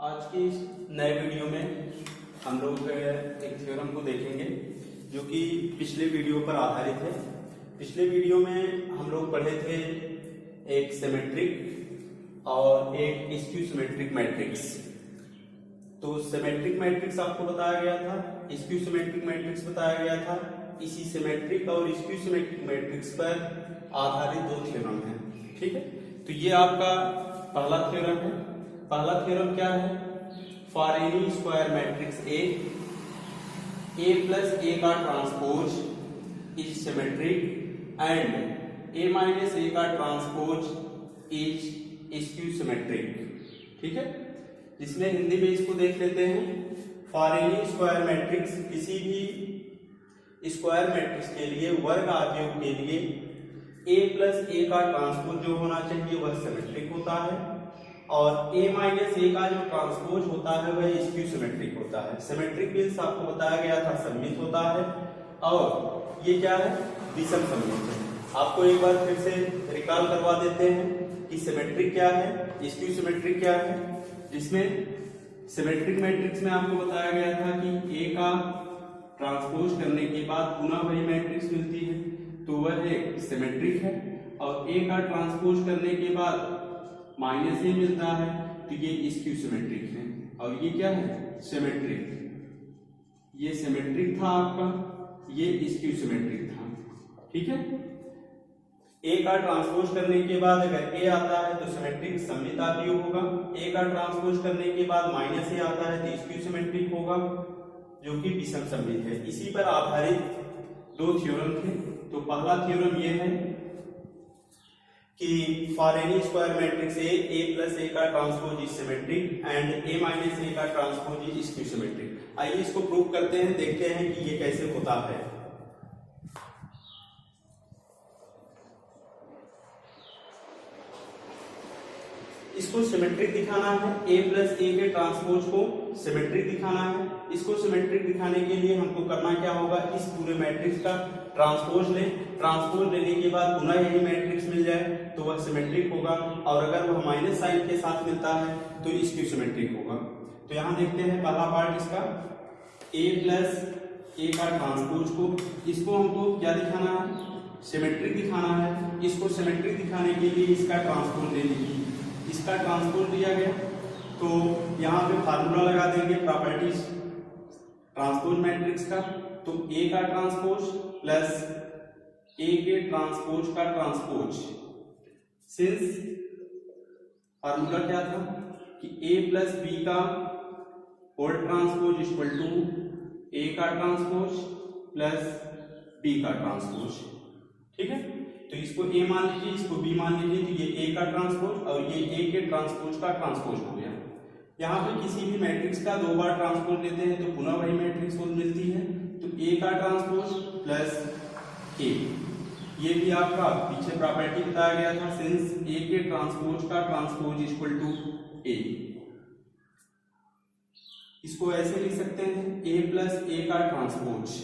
आज के इस नए वीडियो में हम लोग एक थ्योरम को देखेंगे जो कि पिछले वीडियो पर आधारित है। पिछले वीडियो में हम लोग पढ़े थे एक सिमेट्रिक और एक स्क्यू सिमेट्रिक मैट्रिक्स। तो सिमेट्रिक मैट्रिक्स आपको बताया गया था, स्क्यू सिमेट्रिक मैट्रिक्स बताया गया था। इसी सिमेट्रिक और स्क्यू सिमेट्रिक मैट्रिक्स पर आधारित दो थ्योरम है। ठीक है, तो ये आपका पहला थ्योरम है। पहला थ्योरम क्या है? For any square matrix A plus A का transpose is symmetric and A minus A का ट्रांसपोज इज स्क्यू सिमेट्रिक। ठीक है, जिसमें हिंदी में इसको देख लेते हैं। फॉर एनी स्क्वायर मैट्रिक्स, किसी भी स्क्वायर मैट्रिक्स के लिए, वर्ग आव्यूह के लिए ए प्लस ए का ट्रांसपोज जो होना चाहिए वह सिमेट्रिक होता है और ए माइनस ए का जो ट्रांसपोज होता है वह स्क्यू सिमेट्रिक होता है। सिमेट्रिक मींस आपको बताया गया था सममित होता है और ये क्या है? विषम सममित है। आपको एक बार फिर से रिकॉल करवा देते हैं कि सिमेट्रिक क्या है, स्क्यू सिमेट्रिक क्या है। जिसमें सिमेट्रिक मैट्रिक्स में आपको बताया गया था कि ए का ट्रांसपोज करने के बाद पुनः वही मैट्रिक्स मिलती है तो वह एक सिमेट्रिक है, और ए का ट्रांसपोज करने के बाद माइनस ए मिलता है तो ये स्क्यू सिमेट्रिक है। और ये क्या है? सिमेट्रिक। ये सिमेट्रिक था आपका, ये स्क्यू सिमेट्रिक था। ठीक है, ए का ट्रांसपोज करने के बाद अगर ए आता है तो सिमेट्रिक सममित आव्यूह होगा, ए का ट्रांसपोज करने के बाद माइनस ए आता है तो स्क्यू सिमेट्रिक होगा जो कि विषम सममित है। इसी पर आधारित दो थ्योरम थे। तो पहला थ्योरम ये है कि for any square matrix A plus A का transpose is symmetric and A minus A का ट्रांसपोज इज स्क्यू सिमेट्रिक। आइए इसको प्रूव करते हैं, देखते हैं कि ये कैसे होता है। इसको सिमेट्रिक दिखाना है, ए प्लस ए के ट्रांसपोज को सिमेट्रिक दिखाना है। इसको सिमेट्रिक दिखाने के लिए हमको करना क्या होगा? इस पूरे मैट्रिक्स का ट्रांसपोज लें। ट्रांसपोज लेने के बाद पुनः यही मैट्रिक्स मिल जाए तो वह सिमेट्रिक होगा, और अगर वह माइनस साइन के साथ मिलता है तो स्क्यू सिमेट्रिक होगा। तो यहां देखते हैं पहला पार्ट इसका, ए प्लस ए का ट्रांसपोज को, इसको हमको क्या दिखाना है? सिमेट्रिक दिखाना है। इसको सिमेट्रिक दिखाने के लिए इसका ट्रांसपोज ले लीजिए। इसका ट्रांसपोज दिया गया तो यहाँ पे फार्मूला लगा देंगे प्रॉपर्टीज ट्रांसपोज मैट्रिक्स का। तो ए का ट्रांसपोज प्लस ए के ट्रांसपोज का ट्रांसपोज, सिंस फार्मूला क्या था कि ए प्लस बी का होल ट्रांसपोज इक्वल टू ए का ट्रांसपोज प्लस बी का ट्रांसपोज। ठीक है, तो इसको ए मान लीजिए, इसको बी मान लीजिए, तो ये ए का ट्रांसपोज और ये ए के ट्रांसपोज का ट्रांसपोज हो गया। यहाँ पे किसी भी मैट्रिक्स का दो बार ट्रांसपोज लेते हैं तो पुनः वही मैट्रिक्स मिलती है। तो ए का ट्रांसपोज प्लस ए, ये भी आपका पीछे प्रॉपर्टी बताया गया था, सिंस ए के ट्रांसपोज का ट्रांसपोज इक्वल टू ए। इसको ऐसे लिख सकते हैं ए प्लस ए का ट्रांसपोज।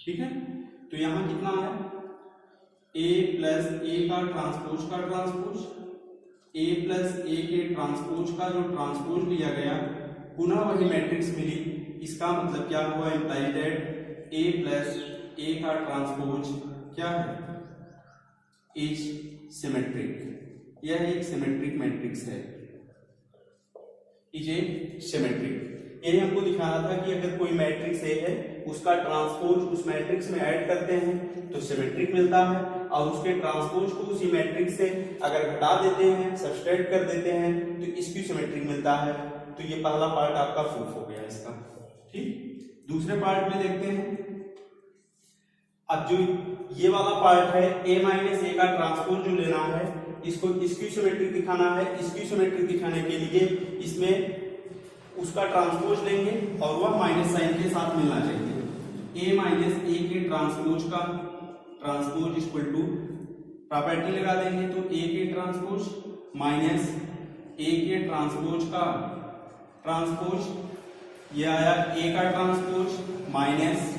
ठीक है, तो यहाँ कितना है? ए प्लस ए का ट्रांसपोज का ट्रांसपोज, ए प्लस ए के ट्रांसपोज का जो ट्रांसपोज लिया गया पुनः वही मैट्रिक्स मिली। इसका मतलब क्या हुआ? Imply that A plus A का ट्रांसपोज क्या है? Is symmetric. यह एक सिमेट्रिक मैट्रिक्स है, इज ए सिमेट्रिक। यही हमको दिखाना था कि अगर कोई मैट्रिक्स ए है उसका ट्रांसपोज उस मैट्रिक्स में ऐड करते हैं तो सिमेट्रिक मिलता है, और उसके ट्रांसपोज को उसी मैट्रिक्स से अगर घटा देते हैं, सब्सट्रैक्ट कर देते हैं तो स्क्यू सिमेट्रिक मिलता है। तो ये पहला पार्ट आपका प्रूफ हो गया इसका। ठीक, दूसरे पार्ट में देखते हैं। अब जो ये वाला पार्ट है, ए माइनस ए का ट्रांसपोज जो लेना है, इसको स्क्यू सिमेट्रिक दिखाना है। स्क्यू सिमेट्रिक दिखाने के लिए इसमें उसका ट्रांसपोज लेंगे और वह माइनस साइन के साथ मिलना चाहिए। ए माइनस ए के ट्रांसपोज का ट्रांसपोज इक्वल टू प्रॉपर्टी लगा देंगे तो ए के ट्रांसपोज माइनस ए के ट्रांसपोज का ट्रांसपोज, ये आया ए का ट्रांसपोज माइनस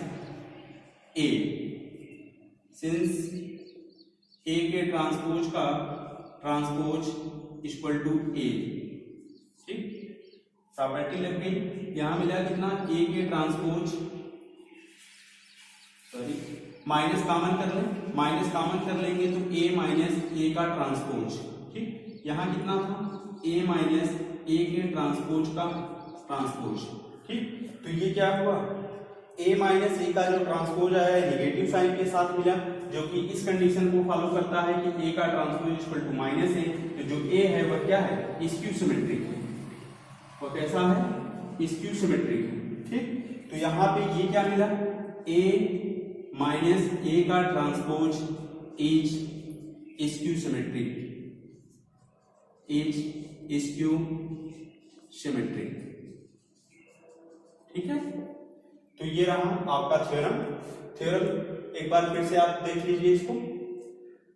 ए, सिंस ए के ट्रांसपोज का ट्रांसपोज इक्वल टू ए। ठीक, प्रॉपर्टी लग गई। यहाँ मिला कितना, ए के ट्रांसपोज, सॉरी माइनस कॉमन कर लें, माइनस कॉमन कर लेंगे तो ए माइनस ए का ट्रांसपोज। ठीक, यहाँ कितना था, ए माइनस ए के ट्रांसपोज का ट्रांसपोज। ठीक, तो ये क्या हुआ, ए माइनस ए का जो ट्रांसपोज आया है निगेटिव साइन के साथ मिला, जो कि इस कंडीशन को फॉलो करता है कि ए का ट्रांसपोज इक्वल टू माइनस ए। तो जो ए है वह क्या है, स्क्यू सिमेट्रिक है। वो कैसा है, स्क्यू सिमेट्रिक है। ठीक, तो यहाँ पे ये क्या मिला, ए माइनस ए का transpose is skew symmetric, is skew symmetric. ठीक है, तो ये रहा आपका थ्योरम एक बार फिर से आप देख लीजिए इसको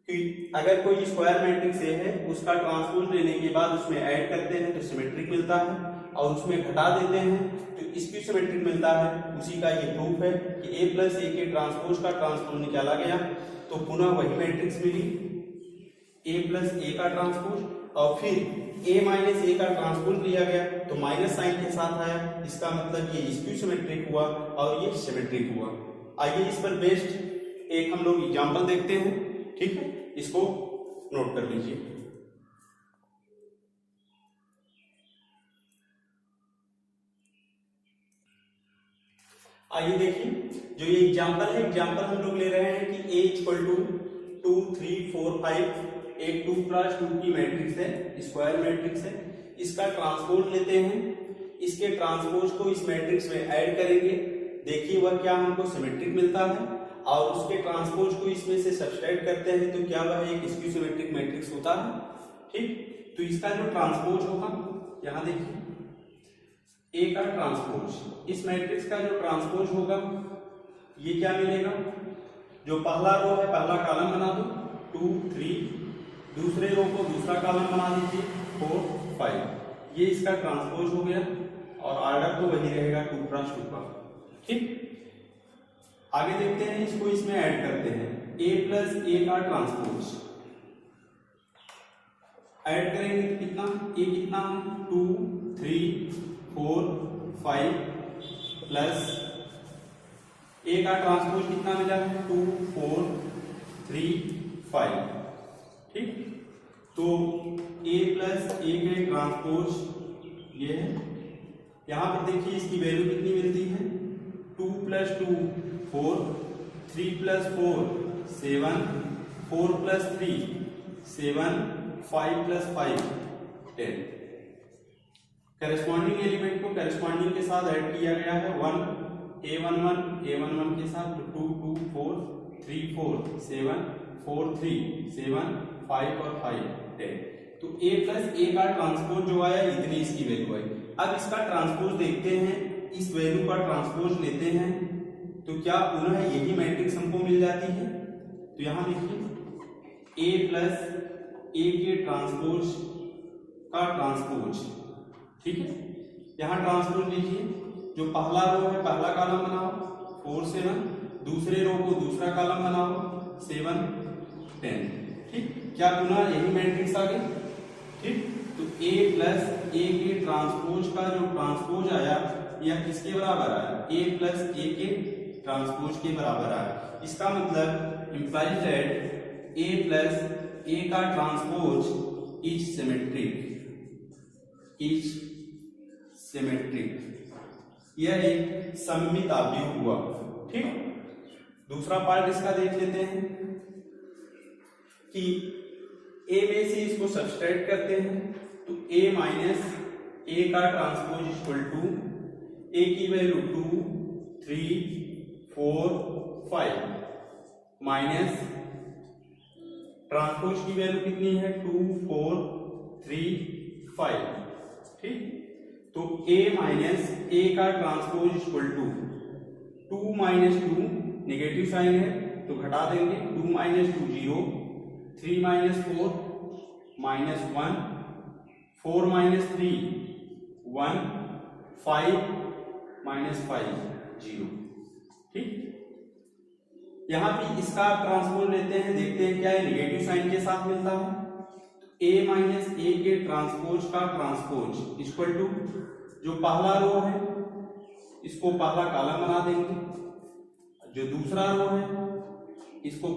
कि अगर कोई स्क्वायर मैट्रिक्स ए है उसका ट्रांसपोज लेने के बाद उसमें ऐड करते हैं तो सिमेट्रिक मिलता है, और उसमें घटा देते हैं तो स्क्यू सिमेट्रिक मिलता है। उसी का ये प्रूफ है कि ए प्लस ए के ट्रांसपोज का ट्रांसपोज निकाला गया तो पुनः वही matrix milli, A plus A का ट्रांसपोज, और फिर ए माइनस ए का ट्रांसपोज लिया गया तो माइनस साइन के साथ आया। इसका मतलब ये स्क्यू सिमेट्रिक हुआ और ये सिमेट्रिक हुआ। आइए इस पर बेस्ड एक हम लोग एग्जांपल देखते हैं। ठीक है, इसको नोट कर लीजिए। आइए देखिए, जो ये एग्जांपल है, एग्जांपल हम लोग ले रहे हैं कि a इक्वल टू 2 3 4 5 एक 2x2 की मैट्रिक्स है, स्क्वायर मैट्रिक्स है। इसका ट्रांसपोज लेते हैं, इसके ट्रांसपोज को इस मैट्रिक्स में ऐड करेंगे, देखिए वह क्या हमको सिमेट्रिक मिलता है, और उसके ट्रांसपोज को इसमें से सब्सट्रैक्ट करते हैं तो क्या वह एक स्क्यू सिमेट्रिक मैट्रिक्स होता है। ठीक, तो इसका जो ट्रांसपोज होगा, यहाँ देखिए ए का ट्रांसपोज, इस मैट्रिक्स का जो ट्रांसपोज होगा ये क्या मिलेगा, जो पहला रो है पहला कॉलम बना दो 2 3, दूसरे रो को दूसरा कॉलम बना दीजिए 4 5, ये इसका ट्रांसपोज हो गया, और ऑर्डर तो वही रहेगा 2x2 का। ठीक, आगे देखते हैं, इसको इसमें ऐड करते हैं, a प्लस ए का ट्रांसपोज ऐड करेंगे तो कितना, a कितना 2 3 4 5 प्लस a का ट्रांसपोज कितना मिला, 2 4 3 5। ठीक, तो a प्लस ए के ट्रांसपोज ये है। यहां पर देखिए इसकी वैल्यू कितनी मिलती है, 2 plus 2 4, 3 plus 4 7, 4 plus 3 7, 5 plus 5 10। Corresponding element को करेस्पॉन्डिंग के साथ ऐड किया गया है, 1 a11 के साथ 2 2 4 3 4 7 4 3 7 5 और 5 10। तो a प्लस ए का ट्रांसपोज जो आया इतनी इसकी वैल्यू आई। अब इसका ट्रांसपोज देखते हैं, इस वैल्यू का ट्रांसपोज लेते हैं तो क्या पुनः यही मैट्रिक्स हमको मिल जाती है। तो यहां देखिए a प्लस ए के ट्रांसपोज का ट्रांसपोज। ठीक है, यहां ट्रांसपोज लीजिए, जो पहला रो है पहला कॉलम बनाओ 4 7, दूसरे रो को दूसरा कॉलम बनाओ 7 10। ठीक, क्या पुनः यही मैट्रिक्स आ गई। ठीक, तो a प्लस ए के ट्रांसपोज का जो ट्रांसपोज आया यह किसके बराबर आया, a प्लस ए के ट्रांसपोज के बराबर आया। इसका मतलब implies that a plus A का transpose is symmetric, is symmetric. यह एक सममित अवयव हुआ। ठीक, दूसरा पार्ट इसका देख लेते हैं कि a में से इसको सब्सट्रैक्ट करते हैं तो a माइनस ए का ट्रांसपोज इक्वल टू a की वैल्यू 2 3 4 5 माइनस ट्रांसपोज की वैल्यू कितनी है 2 4 3 5। ठीक, तो a माइनस ए का transpose equal to 2 minus 2 negative sign है तो घटा देंगे, 2 minus 2 0, 3 minus 4 minus 1, 4 minus 3 1, 5 minus 5 0। ठीक, यहां भी इसका ट्रांसपोज लेते हैं, देखते हैं क्या है, नेगेटिव साइन के साथ मिलता है। a माइनस ए के ट्रांसपोज का ट्रांसपोज इक्वल टू जो पहला रो है इसको पहला कॉलम बना देंगे, जो दूसरा रो है इसको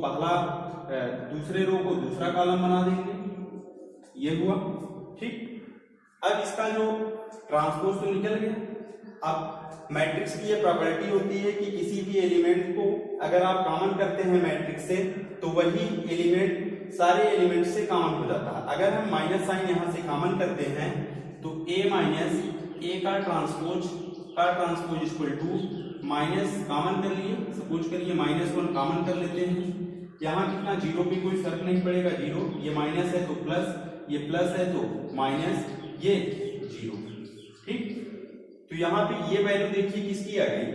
दूसरे रो को दूसरा कॉलम बना देंगे, ये हुआ। ठीक, अब इसका जो ट्रांसपोज तो निकल गया। अब मैट्रिक्स की ये प्रॉपर्टी होती है कि किसी भी एलिमेंट को अगर आप कॉमन करते हैं मैट्रिक्स से तो वही एलिमेंट सारे एलिमेंट से कॉमन हो जाता है। अगर हम माइनस साइन यहां से कॉमन करते हैं तो a माइनस ए का transpose equal to minus common कर लिए, सपोज करिए -1 कॉमन कर लेते हैं। यहाँ कितना जीरो पे कोई फर्क नहीं पड़ेगा, जीरो, ये माइनस है तो प्लस, ये प्लस है तो माइनस, ये जीरो। ठीक, तो यहाँ पे ये वैल्यू देखिए किसकी आ गई,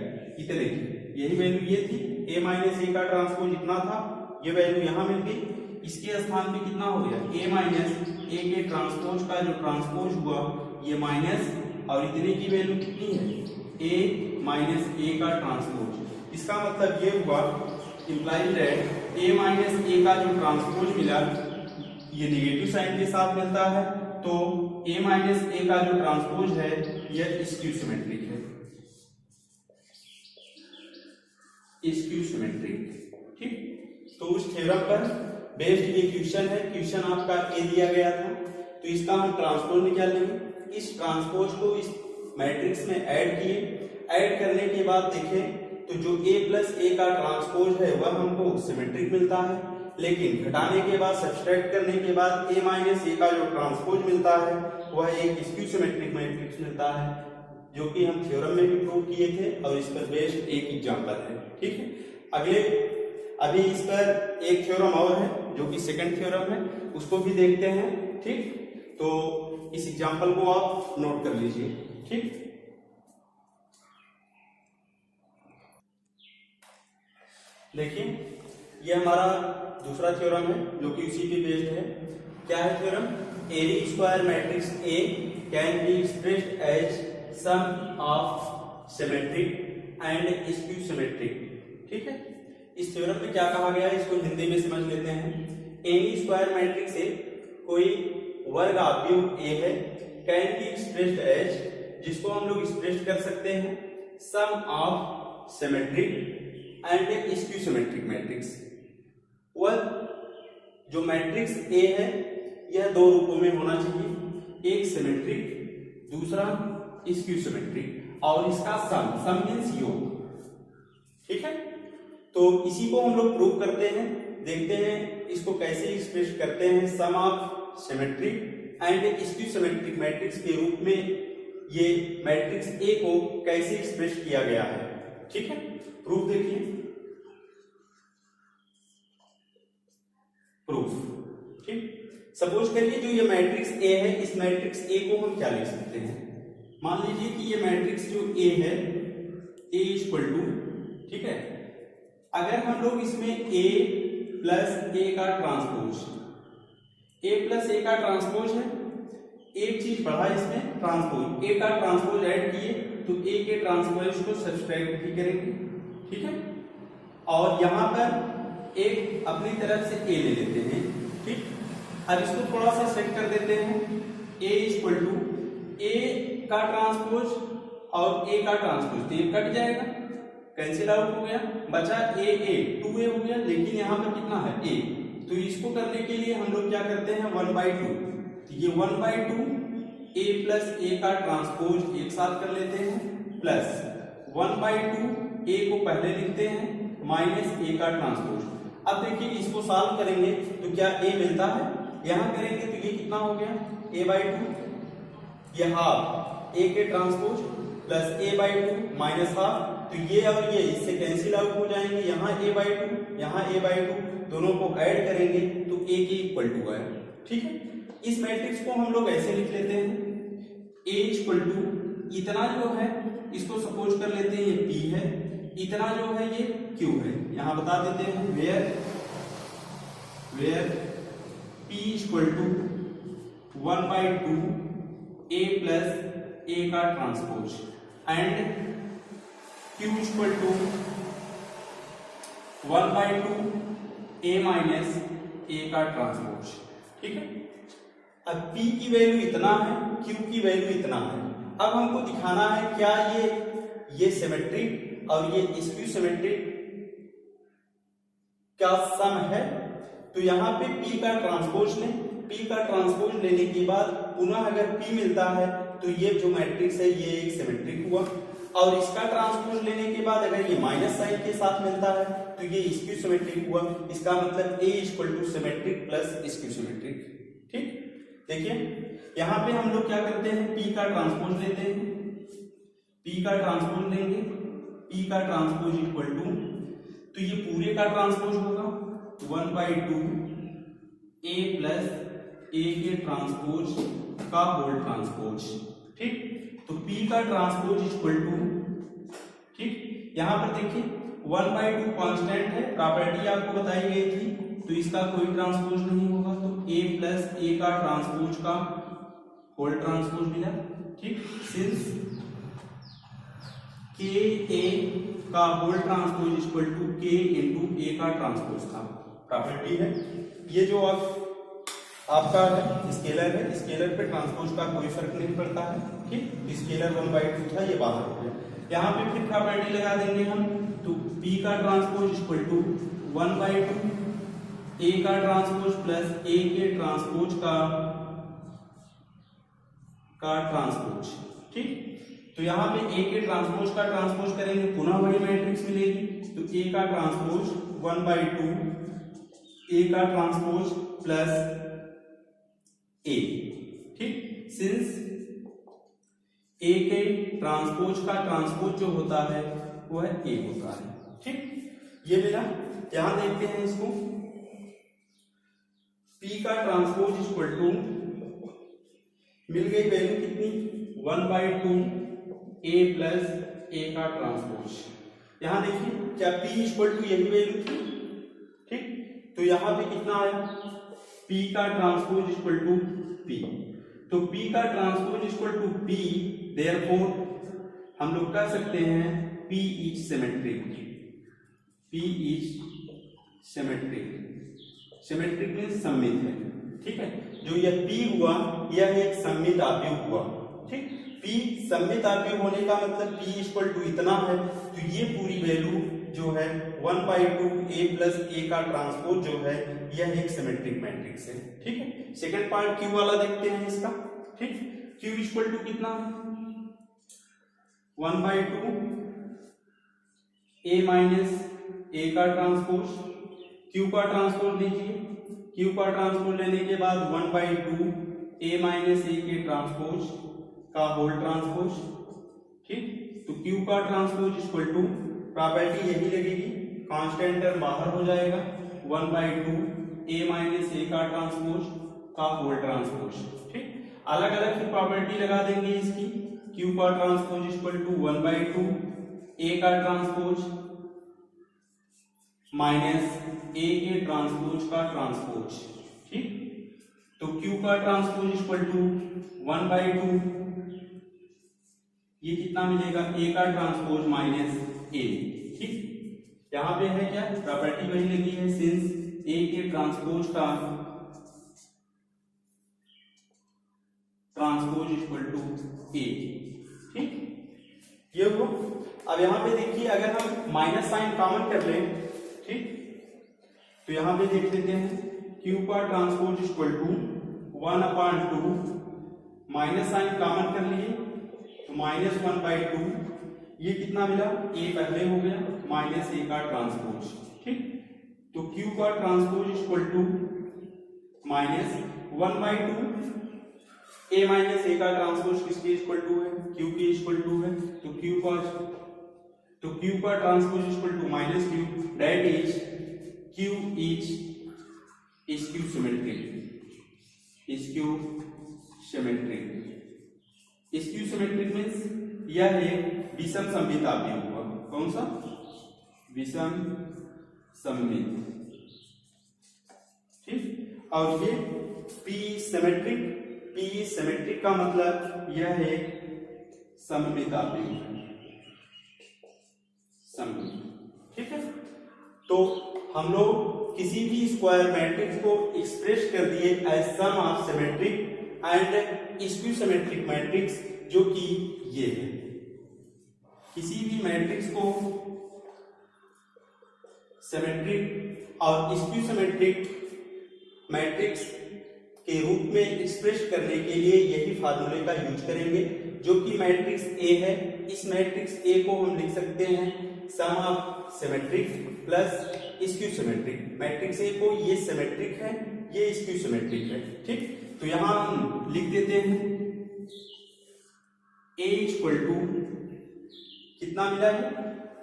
इतने देखिए यही वैल्यू ये थी, a माइनस ए का ट्रांसपोज इतना था, ये वैल्यू यहाँ मिल गई। इसके स्थान पे कितना हो गया, a माइनस ए के ट्रांसपोज का जो ट्रांसपोज हुआ ये माइनस, और इतने की वैल्यू कितनी है, a माइनस ए का ट्रांसपोज। इसका मतलब ये हुआ implies that a minus A का जो ट्रांसपोज मिला ये नेगेटिव साइन के साथ मिलता है, तो a माइनस ए का जो ट्रांसपोज है यह स्क्यू सिमेट्रिक है, स्क्यू सिमेट्रिक। ठीक, तो उस थ्योरम पर बेस्ड ये क्वेश्चन है, क्वेश्चन आपका ए दिया गया था, तो इसका हम ट्रांसपोज निकाल लेंगे। इस ट्रांसपोज को इस मैट्रिक्स में ऐड किए, ऐड करने के बाद देखें तो जो a प्लस ए का ट्रांसपोज है वह हमको सिमेट्रिक मिलता है, लेकिन घटाने के बाद सब्सट्रैक्ट करने के बाद a माइनस ए का जो ट्रांसपोज मिलता है वह एक स्क्यू सिमेट्रिक मैट्रिक्स मिलता है, जो कि हम थ्योरम में भी प्रूव किए थे और इस पर बेस्ड एक एग्जांपल है। ठीक है, अभी इस पर एक थ्योरम और है जो कि सेकंड थ्योरम है, उसको भी देखते हैं। ठीक, तो इस एग्जांपल को आप नोट कर लीजिए। ठीक, देखिए ये हमारा दूसरा थ्योरम है जो कि उसी पे बेस्ड है। क्या है theorem, every square matrix A can be expressed as sum of symmetric and skew symmetric. ठीक है, इस थ्योरम में क्या कहा गया है इसको हिंदी में समझ लेते हैं। एनी स्क्वायर मैट्रिक्स ए कोई वर्ग आव्यूह ए है, कैन बी एक्सप्रेस्ड एज, जिसको हम लोग एक्सप्रेस कर सकते हैं sum of symmetric and skew symmetric matrix. वह जो मैट्रिक्स ए है यह दो रूपों में होना चाहिए, एक सिमेट्रिक दूसरा स्क्यू सिमेट्रिक, और इसका सम मींस योग। ठीक है, तो इसी को हम लोग प्रूव करते हैं, देखते हैं इसको कैसे एक्सप्रेस करते हैं sum of symmetric and skew symmetric matrix के रूप में ये मैट्रिक्स ए को कैसे एक्सप्रेस किया गया है। ठीक है, प्रूफ देखिए, प्रूफ। ठीक, सपोज करिए जो ये मैट्रिक्स ए है, इस मैट्रिक्स ए को हम क्या लिख सकते हैं, मान लीजिए कि ये मैट्रिक्स जो ए है ए इक्वल टू, ठीक है, अगर हम लोग इसमें a प्लस ए का ट्रांसपोज, a प्लस ए का ट्रांसपोज है, एक चीज बढ़ा इसमें ट्रांसपोज, a का ट्रांसपोज ऐड किए तो a के ट्रांसपोज को सब्सट्रैक्ट भी करेंगे। ठीक है, और यहां पर एक अपनी तरफ से a ले लेते हैं। ठीक, अब इसको थोड़ा सा सेट कर देते हैं, a इक्वल टू a का ट्रांसपोज और a का ट्रांसपोज, तो ये कट जाएगा, कैंसिल आउट हो गया, बचा a 2a हो गया, लेकिन यहाँ पर कितना है a, तो इसको करने के लिए हम लोग क्या करते हैं 1/2, तो ये 1/2 a प्लस ए का ट्रांसपोज एक साथ कर लेते हैं, प्लस 1/2 a को पहले लिखते हैं माइनस ए का ट्रांसपोज। अब देखिए इसको सॉल्व करेंगे तो क्या a मिलता है, यहां करेंगे तो ये कितना हो गया a/2, ये हाफ a के transpose plus a/2 minus half, तो ये और ये इससे कैंसिल आउट हो जाएंगे, यहाँ a/2 यहाँ a/2, दोनों को ऐड करेंगे तो a के इक्वल टू है। ठीक है, इस मैट्रिक्स को हम लोग ऐसे लिख लेते हैं, a इक्वल टू इतना जो है इसको सपोज कर लेते हैं ये p है, इतना जो है ये q है, यहां बता देते हैं where p equal to 1/2 a plus A का transpose and q equal to 1/2 a minus A का ट्रांसपोज। ठीक है, अब p की वैल्यू इतना है, q की वैल्यू इतना है, अब हमको दिखाना है क्या ये सिमेट्रिक और ये स्क्यू सिमेट्रिक का सम है। तो यहाँ पे P का ट्रांसपोज लें, P का ट्रांसपोज लेने के बाद पुनः अगर P मिलता है तो ये जो मैट्रिक्स है ये एक सिमेट्रिक हुआ, और इसका ट्रांसपोज लेने के बाद अगर ये माइनस साइन के साथ मिलता है तो ये स्क्यू सिमेट्रिक हुआ। इसका मतलब A equal to symmetric plus skew symmetric. ठीक, देखिए यहाँ पे हम लोग क्या करते हैं, P का ट्रांसपोज लेते हैं, P का ट्रांसपोज लेंगे, P का ट्रांसपोज इक्वल टू, तो ये पूरे का ट्रांसपोज होगा 1/2 A प्लस A के ट्रांसपोज का होल ट्रांसपोज। ठीक, तो P का ट्रांसपोज इक्वल टू, ठीक, यहां पर देखिए 1/2 कांस्टेंट है, प्रॉपर्टी आपको बताई गई थी, तो इसका कोई ट्रांसपोज नहीं होगा, तो A प्लस A का ट्रांसपोज का होल ट्रांसपोज मिला। ठीक, सिंस K A का whole transpose equal to K into A का ट्रांसपोज था, प्रॉपर्टी है। ये जो आपका है स्केलर है, स्केलर पे ट्रांसपोज का कोई फर्क नहीं पड़ता है। ठीक, स्केलर 1/2 था, ये बाहर हो गया। यहाँ पे फिर प्रॉपर्टी लगा देंगे हम, तो P का ट्रांसपोज इक्वल टू 1/2 A का ट्रांसपोज प्लस A के ट्रांसपोज का ट्रांसपोज। ठीक, तो यहाँ पे A के ट्रांसपोज का ट्रांसपोज करेंगे, पुनः वही मैट्रिक्स मिलेगी, तो A का ट्रांसपोज 1/2 A का ट्रांसपोज प्लस A। ठीक, सिंस A के ट्रांसपोज का ट्रांसपोज जो होता है वो है A होता है। ठीक, ये मिला। ध्यान देखते हैं इसको, P का ट्रांसपोज इक्वल टू, मिल गई वैल्यू कितनी, 1/2 A प्लस A का ट्रांसपोज। यहां देखिए क्या P इक्वल टू यही वैल्यू थी। ठीक, तो यहां पे कितना आया, P का ट्रांसपोज इक्वल टू P, तो P का transpose equal to P, therefore हम लोग कह सकते हैं P is symmetric. P is symmetric, symmetric means सममित है। ठीक है, जो यह P हुआ यह एक सममित आव्यूह हुआ। ठीक, P सममित आव्यूह होने का मतलब P इक्वल टू इतना है, तो ये पूरी वैल्यू जो है 1/2 A प्लस A का ट्रांसपोज जो है यह एक सिमेट्रिक मैट्रिक्स है। ठीक है, सेकंड पार्ट Q वाला देखते हैं इसका। ठीक, Q इक्वल टू कितना, 1/2 A माइनस A का ट्रांसपोज, Q का ट्रांसपोज लीजिए, Q का ट्रांसपोज लेने के बाद 1/2 A माइनस A के ट्रांसपोज का होल ट्रांसपोज। ठीक, तो Q का ट्रांसपोज इक्वल टू, प्रॉपर्टी यही लगेगी, कांस्टेंट टर्म बाहर हो जाएगा, 1/2 A माइनस A का ट्रांसपोज का होल ट्रांसपोज। ठीक, अलग अलग फिर प्रॉपर्टी लगा देंगे इसकी, Q का ट्रांसपोज इक्वल टू 1/2 A का ट्रांसपोज माइनस A के ट्रांसपोज का ट्रांसपोज। ठीक, तो Q का ट्रांसपोज इक्वल टू 1/2, ये कितना मिलेगा, A का ट्रांसपोज माइनस A। ठीक, यहां पे है क्या, प्रॉपर्टी वही लगी है, सिंस A के ट्रांसपोज का ट्रांसपोज इक्वल टू A। ठीक, ये हुआ। अब यहां पे देखिए अगर हम माइनस साइन कॉमन कर लें, ठीक, तो यहां पे देख लेते हैं Q का transpose equal to 1/2, minus sign common कर लिए तो माइनस 1/2, ये कितना मिला, A पहले हो गया, माइनस A का ट्रांसपोज। ठीक, तो Q का transpose equal to minus 1/2 A minus A का ट्रांसपोज किसके इक्वल टू है, Q के इक्वल टू है, तो Q का transpose equal to minus Q, that is Q is skew symmetric. Skew symmetric, skew symmetric means यह एक विषम सममित आव्यूह हुआ। कौन सा, विषम सममित। ठीक, और ये P सिमेट्रिक का मतलब यह एक सममित आव्यूह है, सममित। ठीक है, तो हम लोग किसी भी स्क्वायर मैट्रिक्स को एक्सप्रेस कर दिए as sum of symmetric and skew symmetric matrix, जो कि ये है। किसी भी मैट्रिक्स को सिमेट्रिक और स्क्यू सिमेट्रिक मैट्रिक्स के रूप में एक्सप्रेस करने के लिए यही फार्मूले का यूज करेंगे, जो कि मैट्रिक्स ए है। इस मैट्रिक्स ए को हम लिख सकते हैं sum of symmetric plus skew symmetric. Matrix A को ये सिमेट्रिक है, ये स्क्यू सिमेट्रिक है, ठीक। तो यहां हम लिख देते हैं ए इक्वल टू कितना मिला है,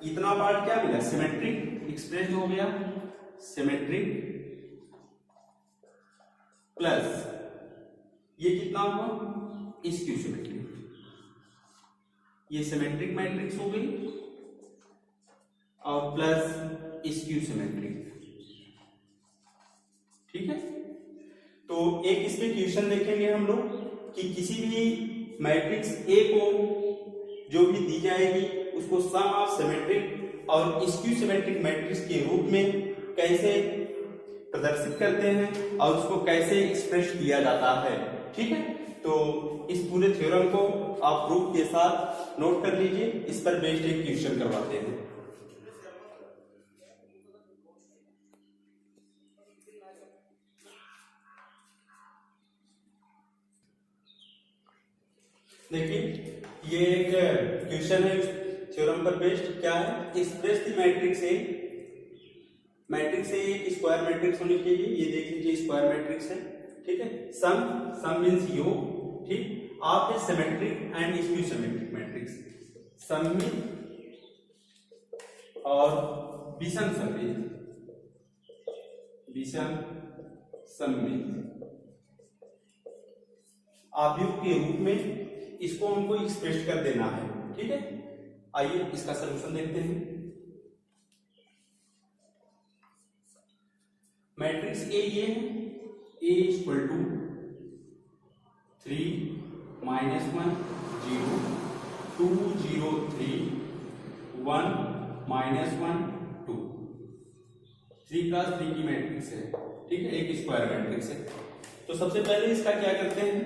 इतना पार्ट क्या मिला, सिमेट्रिक एक्सप्रेस हो गया, सिमेट्रिक प्लस ये कितना हुआ, स्क्यू सिमेट्रिक। ये सिमेट्रिक मैट्रिक्स हो गई और प्लस स्क्यू सिमेट्रिक, ठीक है। तो एक इसमें क्वेश्चन देखेंगे हम लोग कि किसी भी मैट्रिक्स ए को जो भी दी जाएगी उसको सम ऑफ सिमेट्रिक और स्क्यू सिमेट्रिक मैट्रिक्स के रूप में कैसे प्रदर्शित करते हैं और उसको कैसे एक्सप्रेस किया जाता है, ठीक है। तो इस पूरे थ्योरम को आप प्रूफ के साथ नोट कर लीजिए। इस पर बेस्ड एक क्वेश्चन करवाते हैं। देखिए ये एक क्वेश्चन है थ्योरम पर बेस्ड। क्या है, express the matrix A. Matrix A एक स्क्वायर मैट्रिक्स होनी चाहिए, ये देख लीजिए स्क्वायर मैट्रिक्स है, ठीक है। सम मींस यो, ठीक। आप है symmetric and skew symmetric matrix, सममित और विषम सममित, विषम सममित आव्यूह के रूप में इसको हमको एक्सप्रेस कर देना है, ठीक है। आइए इसका सलूशन देखते हैं। मैट्रिक्स ए ये है, ए इक्वल टू 3 -1 0 2 0 3 1 -1 2 3 + 3 की मैट्रिक्स है, ठीक है, एक स्क्वायर मैट्रिक्स है। तो सबसे पहले इसका क्या करते हैं,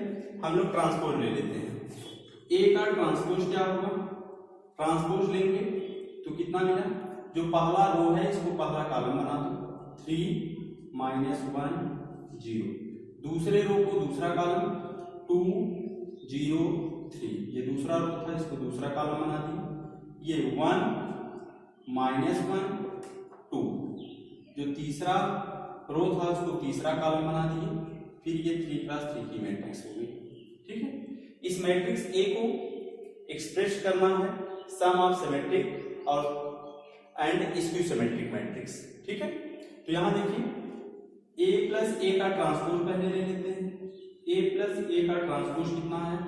हम लोग ट्रांसपोज ले लेते हैं। ए का ट्रांसपोज क्या होगा, ट्रांसपोज लेंगे तो कितना मिला, जो पहला रो है इसको पहला कॉलम बना दो, 3 -1 0, दूसरे रो को दूसरा कॉलम 2 0 3, ये दूसरा रो था इसको दूसरा कॉलम बना दिया, ये 1 -1 2, जो तीसरा रो था उसको तीसरा कॉलम बना दिए, फिर ये 3 + 3 की मैट्रिक्स हो गई, ठीक है। इस मैट्रिक्स ए को एक्सप्रेस करना है सम ऑफ सिमेट्रिक और एंड स्क्यू सिमेट्रिक मैट्रिक्स, ठीक है। तो यहां देखिए ए प्लस ए का ट्रांसपोज पहले ले लेते हैं। ए प्लस ए का ट्रांसपोज कितना है,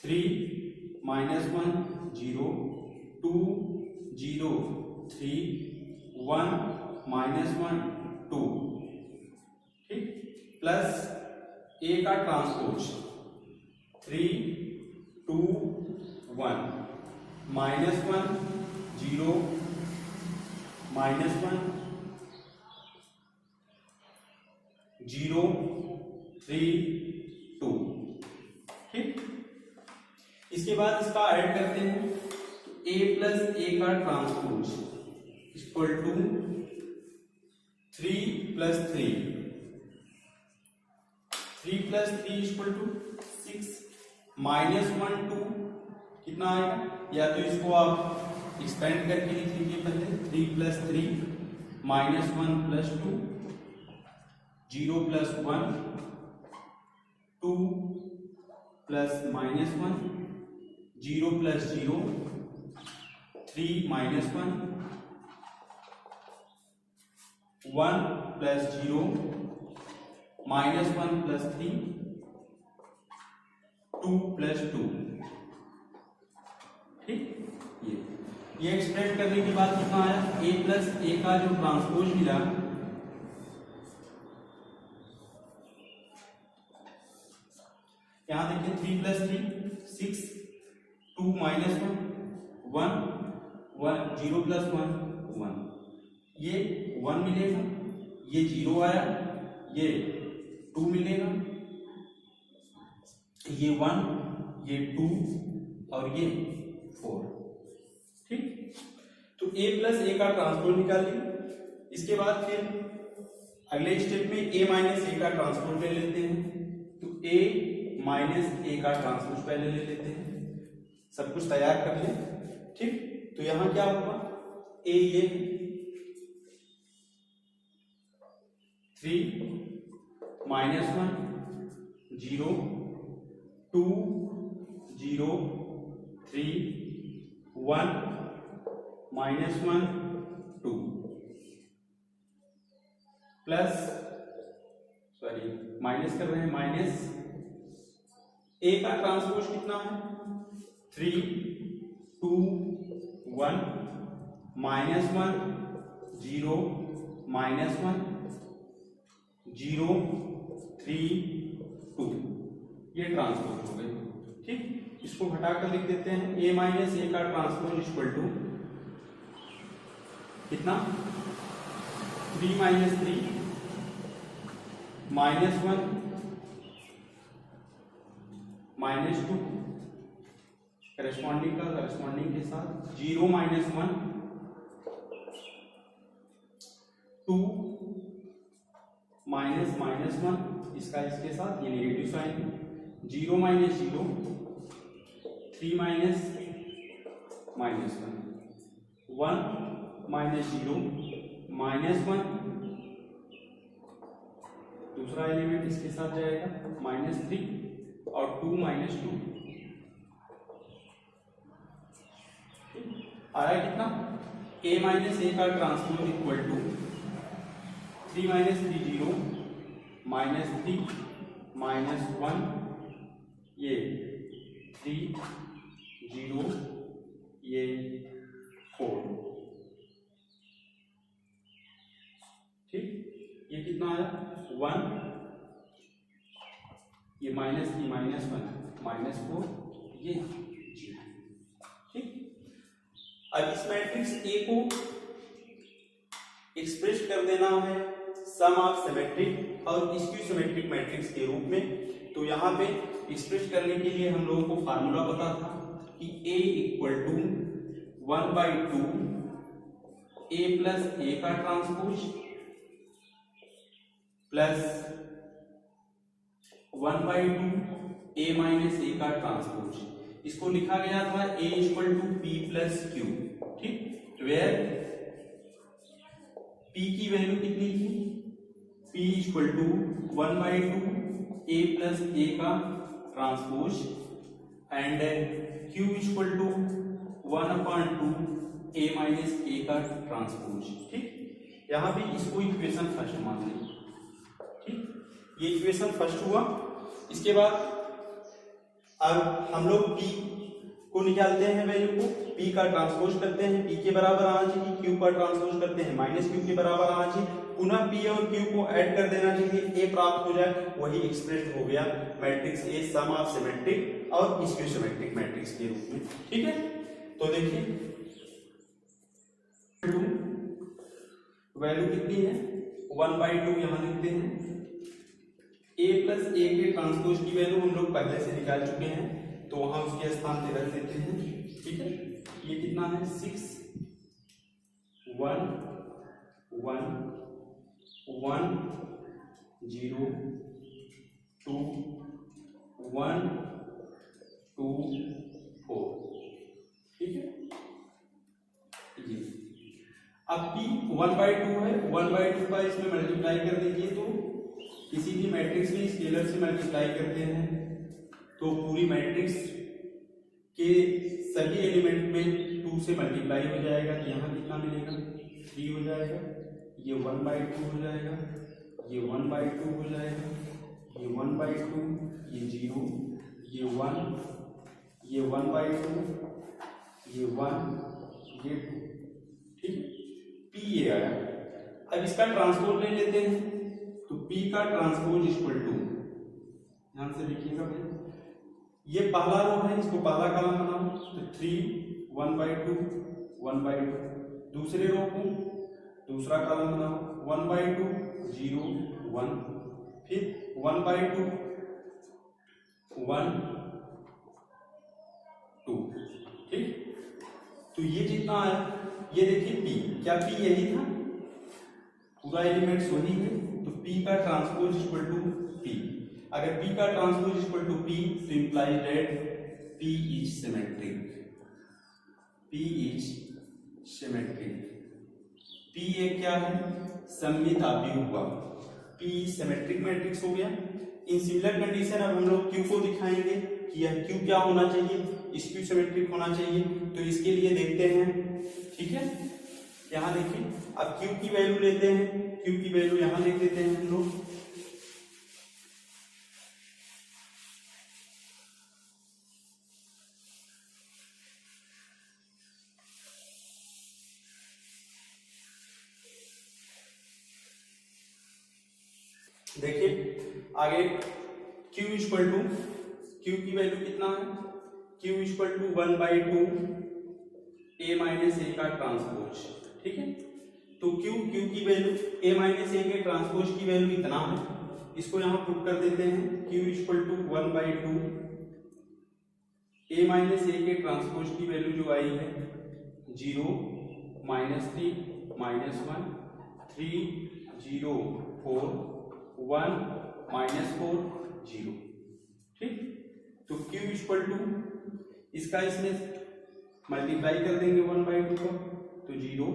3 -1 0 2 0 3 1 -1 2, ठीक, प्लस ए का ट्रांसपोज 3 2 1 -1 0 -1 0 3 2, ठीक। इसके बाद इसका ऐड करते हैं, a प्लस ए का transpose equal to 3 + 3 3 + 3 equal to 6 -1 2 कितना आएगा, या तो इसको आप एक्सपेंड करके लिख लीजिए पहले, 3 + 3 -1 + 2 0 + 1 2 + -1 0 + 0 3 - 1 1 + 0 -1 + 3 2 + 2, ठीक। ये एक्सप्रेस करने के बाद कितना आया, a प्लस ए का जो ट्रांसपोज मिला, यहां देखिए 3 + 3 6 2 - 1 1 1 0 + 1 1, ये 1 मिलेगा, ये 0 आया, ये 2 मिलेगा, ये 1, ये 2 और ये 4। ठीक, तो a प्लस ए का ट्रांसपोज निकालिए। इसके बाद फिर अगले स्टेप में a माइनस ए का ट्रांसपोज ले लेते हैं। तो a माइनस ए का ट्रांसपोज पहले ले लेते हैं, सब कुछ तैयार कर ले। ठीक, तो यहां क्या होगा, a ये 3 minus 1 0 2 0 3 1 minus 1 2 plus, sorry minus कर रहे हैं, माइनस ए का ट्रांसपोज कितना है 3 2 1 माइनस 1 0 माइनस 1 0 3 2, ये ट्रांसपोज हो गए। ठीक, इसको घटाकर लिख देते हैं, a माइनस ए का ट्रांसपोज इक्वल टू कितना 3 माइनस 3 माइनस 1 माइनस 2 करस्पॉन्डिंग का करस्पॉन्डिंग के साथ 0 माइनस 1 2 माइनस माइनस 1, इसका इसके साथ ये नेगेटिव साइन है, 0 minus 0 3 minus minus 1 minus 0 minus 1, दूसरा एलिमेंट इसके साथ जाएगा माइनस 3 और 2 माइनस 2। आया कितना, a माइनस ए का transpose equal to 3 minus 3 0 minus 3 minus 1, ये 3 0 ये 4। ठीक, ये कितना आया 1, ये माइनस 3 माइनस 1 माइनस 4, ये 0। ठीक, अब इस मैट्रिक्स ए को एक्सप्रेस कर देना है सम ऑफ सिमेट्रिक और स्क्यू सिमेट्रिक मैट्रिक्स के रूप में। तो यहाँ पे एक्सप्रेस करने के लिए हम लोगों को फार्मूला पता था कि a equal to 1/2 a plus A का transpose plus 1/2 a minus A का ट्रांसपोज। इसको लिखा गया था a equal to p plus Q. ठीक, वेयर p की वैल्यू कितनी थी, p equal to 1/2 a plus A का transpose and q equal to 1/2 a minus A का ट्रांसपोज। ठीक, यहां पे इसको इक्वेशन फर्स्ट मान लें। ठीक, ये इक्वेशन फर्स्ट हुआ। इसके बाद अब हम लोग p को निकालते हैं, वैल्यू को p का ट्रांसपोज करते हैं, p के बराबर आना चाहिए, q का ट्रांसपोज करते हैं माइनस q के बराबर आना चाहिए, पुनः p और q को ऐड कर देना चाहिए, a प्राप्त हो जाए, वही एक्सप्रेस हो गया matrix a sum of symmetric और स्क्यू सिमेट्रिक मैट्रिक्स के रूप में। ठीक है, तो देखिए वैल्यू कितनी है 1/2 यहां लिखते हैं, a प्लस ए के ट्रांसपोज की वैल्यू हम लोग पहले से निकाल चुके हैं, तो वहां उसके स्थान पे रख देते हैं। ठीक है, ये कितना है 6 1 1 1 0 2 1 2 4। ठीक है, ये अब p 1/2 है, 1/2 का इसमें मल्टीप्लाई कर दीजिए। तो किसी भी मैट्रिक्स में स्केलर से मल्टीप्लाई करते हैं तो पूरी मैट्रिक्स के सभी एलिमेंट में 2 से मल्टीप्लाई हो जाएगा, तो यहाँ कितना मिलेगा 3 हो जाएगा, ये 1/2 हो जाएगा, ये 1/2 हो जाएगा, ये 1/2, ये 0, ये 1, ये 1/2, ये 1, ये 2। ठीक, p ये आया। अब इसका ट्रांसपोज ले लेते हैं, तो p का ट्रांसपोज इक्वल टू, ध्यान से देखिएगा भाई, ये पहला रो है, इसको पहला कॉलम बनाओ, तो 3 1/2 1/2, दूसरे रो को दूसरा कॉलम बनाओ 1/2 0 1, फिर 1/2 1 2, ठीक। तो ये जितना है, ये देखिए P, क्या P यही था, पूरा एलिमेंट्स वही है, तो P का ट्रांसपोज इक्वल टू P। अगर P का ट्रांसपोज इक्वल टू P, तो implies that P is symmetric. P is symmetric. P एक क्या है, सममित आव्यूह हुआ, P सिमेट्रिक मैट्रिक्स हो गया। इन सिमिलर कंडीशन अब हम लोग Q को दिखाएंगे कि यह Q क्या होना चाहिए, स्क्यू सिमेट्रिक होना चाहिए। तो इसके लिए देखते हैं, ठीक है, यहां देखिए, अब Q की वैल्यू लेते हैं, Q की वैल्यू यहां लिख देते हैं हम लोग। देखिए आगे Q इक्वल टू, Q की वैल्यू कितना है, Q equal to 1/2 A minus A का ट्रांसपोज, ठीक है। तो Q की वैल्यू A माइनस ए के ट्रांसपोज की वैल्यू इतना है, इसको यहां पुट कर देते हैं। Q equal to 1/2 A minus A के ट्रांसपोज की वैल्यू जो आई है 0 -3 -1 3 0 4 1 -4 0, ठीक। तो Q इक्वल टू, इसका इसमें मल्टीप्लाई कर देंगे 1/2 का, तो 0,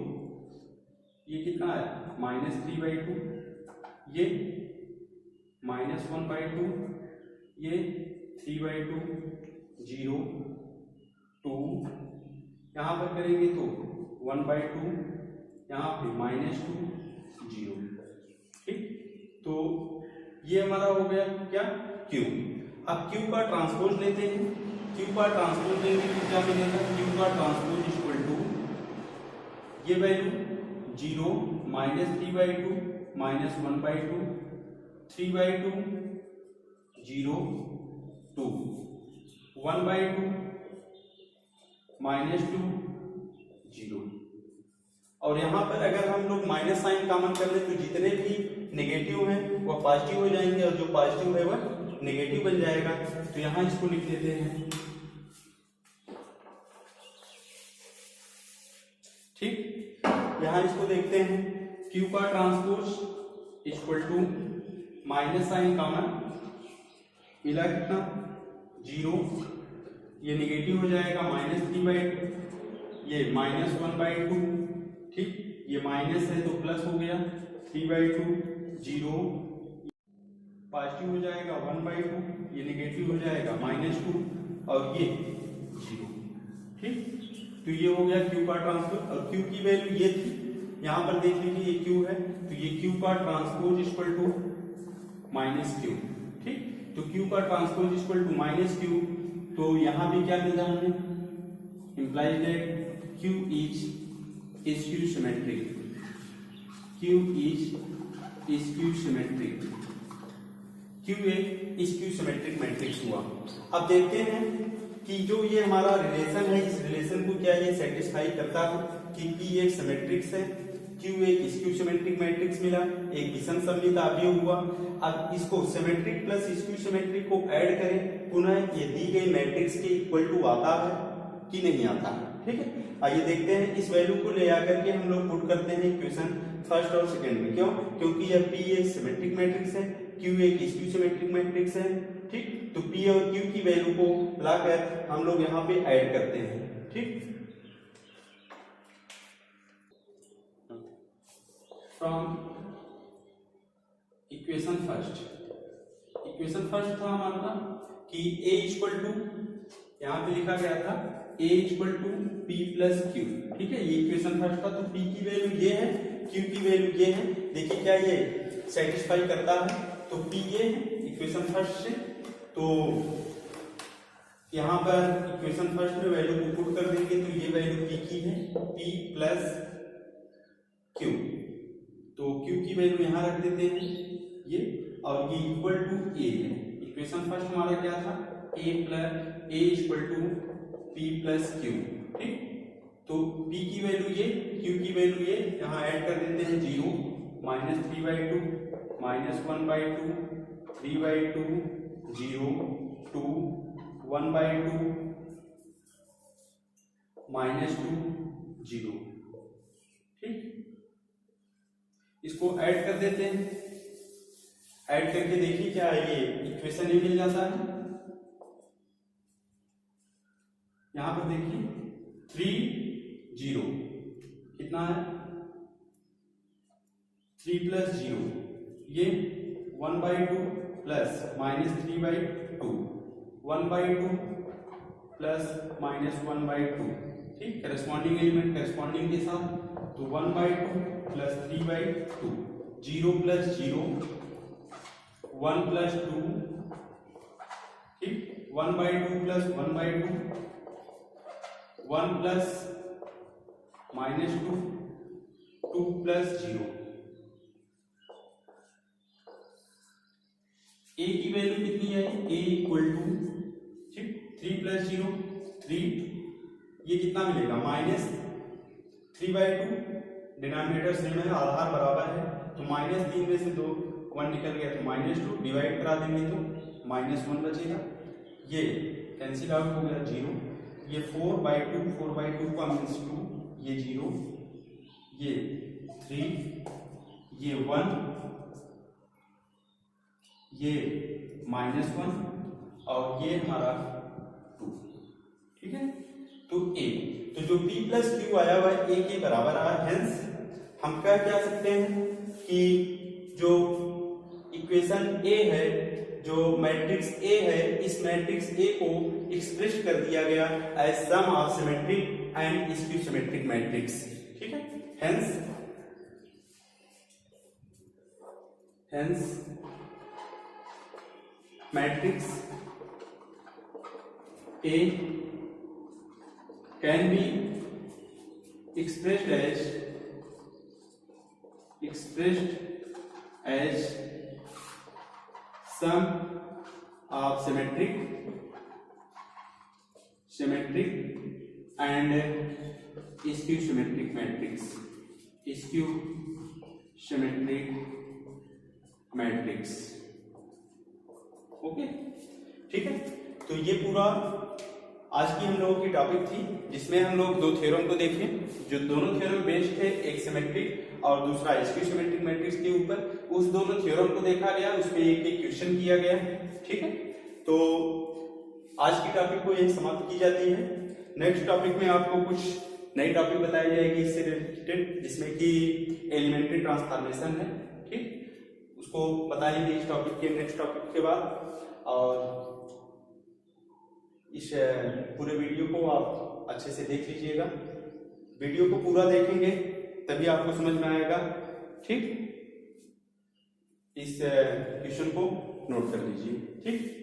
ये कितना है -3/2, ये -1/2, ये 3/2 0 2, यहां पर करेंगे तो 1/2, यहां पे -2 0, ठीक। तो ये हमारा हो गया क्या, Q। अब Q का ट्रांसपोज लेते हैं, Q का ट्रांसपोज लेंगे तो क्या मिलेगा, Q का ट्रांसपोज इक्वल टू, ये वैल्यू 0 -3/2 -1/2 3/2 0 2 1/2 -2 0। और यहां पर अगर हम लोग माइनस साइन कॉमन कर लें तो जितने भी नेगेटिव हैं वह पॉजिटिव हो जाएंगे और जो पॉजिटिव है वह नेगेटिव बन जाएगा। तो यहां इसको लिख देते हैं, ठीक। यहां इसको देखते हैं, Q का transpose equal to minus sign common मिला, कितना 0, ये नेगेटिव हो जाएगा -3/2, ये -1/2, ठीक। ये माइनस है तो प्लस हो गया 3/2 0, पॉजिटिव हो जाएगा 1/2, ये नेगेटिव हो जाएगा -2 और ये 0, ठीक। तो ये हो गया Q का ट्रांसपोज। और Q की वैल्यू ये थी, यहां पर देख लीजिए ये Q है, तो ये Q का ट्रांसपोज इक्वल टू -Q, ठीक। तो Q का ट्रांसपोज इक्वल टू -Q, तो यहां भी क्या मिला हमें, implies that Q is skew symmetric, Q is skew symmetric, Q एक स्क्यू सिमेट्रिक मैट्रिक्स हुआ। अब देखते हैं कि जो ये हमारा रिलेशन है, इस रिलेशन को क्या ये सेटिस्फाई करता है कि P एक सिमेट्रिक्स है, Q एक स्क्यू सिमेट्रिक मैट्रिक्स मिला, एक विषम सममित आव्यूह हुआ। अब इसको सिमेट्रिक प्लस स्क्यू सिमेट्रिक को ऐड करें, पुनः ये दी गई मैट्रिक्स के इक्वल टू आता है कि नहीं आता है, ठीक है। आइए देखते हैं, इस वैल्यू को ले आकर के हम लोग पुट करते हैं इक्वेशन फर्स्ट और सेकंड में। क्यों, क्योंकि यह P एक सिमेट्रिक मैट्रिक्स है, Q एक स्क्यू सिमेट्रिक मैट्रिक्स है, ठीक। तो P और Q की वैल्यू को लाकर हम लोग यहाँ पे ऐड करते हैं, ठीक। फ्रॉम इक्वेशन फर्स्ट था हमारा कि A इक्वल टू, यहाँ पे लिखा गया था A equal to P plus Q, ठीक है। ये इक्वेशन फर्स्ट था, तो P की वैल्यू ये है, Q की वैल्यू ये है। देखिए क्या ये सेटिस्फाई करता है, तो P ये है इक्वेशन फर्स्ट से। तो यहाँ पर इक्वेशन फर्स्ट में वैल्यू को पुट कर देंगे, तो ये वैल्यू P की है, P प्लस Q। तो Q की वैल्यू यहाँ रख देते हैं ये, और ये इक्वल टू A है। इक्वेशन फर्स्ट हमारा क्या था, A equal to P plus Q, ठीक। तो P की वैल्यू ये, Q की वैल्यू ये, यहाँ ऐड कर देते हैं 0 -3/2 -1/2 3/2 0 2 1/2 -2 0। ठीक, इसको ऐड कर देते हैं। ऐड करके देखिए क्या ये इक्वेशन ये मिल जाता है। यहां पर देखिए 3 0 कितना है 3 + 0 ये 1/2 प्लस -3/2 1/2 प्लस -1/2। ठीक, करस्पॉन्डिंग एलिमेंट करस्पॉन्डिंग के साथ, तो 1/2 प्लस 3/2 0 + 0 1 + 2। ठीक, 1/2 प्लस 1/2 1 प्लस -2 2 + 0। ए की वैल्यू कितनी है a = ठीक 3 + 0 3, ये कितना मिलेगा -3/2। डिनोमिनेटर सेम है, आधार बराबर है, तो -3 में से 2 1 निकल गया तो -2 डिवाइड करा देंगे तो -1 बचेगा। ये कैंसिल आउट हो गया 0। ये 4/2 का मीन्स 2, ये 0, ये 3, ये 1, ये -1 और ये हमारा 2। ठीक है, तो a, तो जो p + q आया हुआ a के बराबर आया। हेंस हम क्या सकते हैं कि जो इक्वेशन a है, जो मैट्रिक्स a है, इस मैट्रिक्स a को एक्सप्रेस कर दिया गया as sum of symmetric and skew symmetric matrix. ठीक है, hence matrix A can be expressed as sum of symmetric and skew symmetric matrix। skew symmetric matrix। Okay, ठीक है, तो ये पूरा आज की हम लोगों की टॉपिक थी, जिसमें हम लोग 2 थ्योरम को देखें, जो दोनों थ्योरम बेस्ड थे, एक सिमेट्रिक और दूसरा स्क्यू सिमेट्रिक मैट्रिक्स के ऊपर। उस दोनों थ्योरम को देखा गया, उसमें एक क्वेश्चन किया गया। ठीक है, तो आज की टॉपिक को यही समाप्त की जाती है। नेक्स्ट टॉपिक में आपको कुछ नई टॉपिक बताई जाएगी इससे रिलेटेड, जिसमें कि एलिमेंट्री ट्रांसफॉर्मेशन है। ठीक, उसको बताएंगे इस टॉपिक के नेक्स्ट टॉपिक के बाद। और इस पूरे वीडियो को आप अच्छे से देख लीजिएगा। वीडियो को पूरा देखेंगे तभी आपको समझ में आएगा। ठीक, इस क्वेश्चन को नोट कर लीजिए। ठीक।